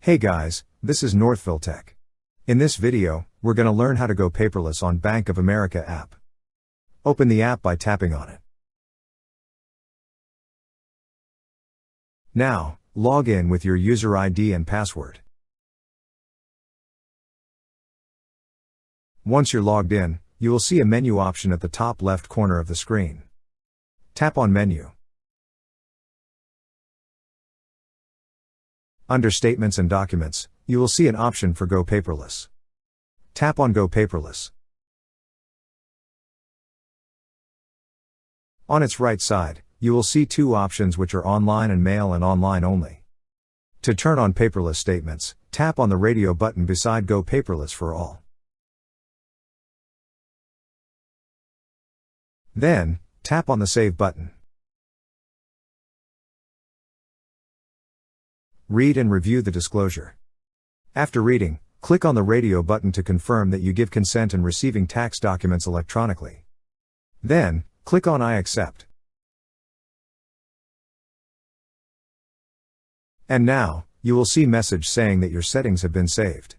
Hey guys, this is Northville Tech. In this video, we're going to learn how to go paperless on Bank of America app. Open the app by tapping on it. Now, log in with your user ID and password. Once you're logged in, you will see a menu option at the top left corner of the screen. Tap on Menu. Under Statements and Documents, you will see an option for Go Paperless. Tap on Go Paperless. On its right side, you will see two options which are Online and Mail and Online Only. To turn on paperless statements, tap on the radio button beside Go Paperless for All. Then, tap on the Save button. Read and review the disclosure. After reading, click on the radio button to confirm that you give consent in receiving tax documents electronically. Then, click on I accept. And now, you will see message saying that your settings have been saved.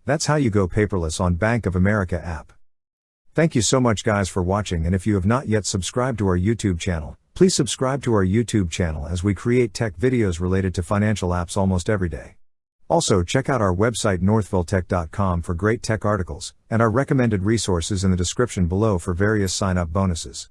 That's how you go paperless on Bank of America app. Thank you so much guys for watching, and if you have not yet subscribed to our YouTube channel, please subscribe to our YouTube channel as we create tech videos related to financial apps almost every day. Also check out our website northvilletech.com for great tech articles, and our recommended resources in the description below for various sign-up bonuses.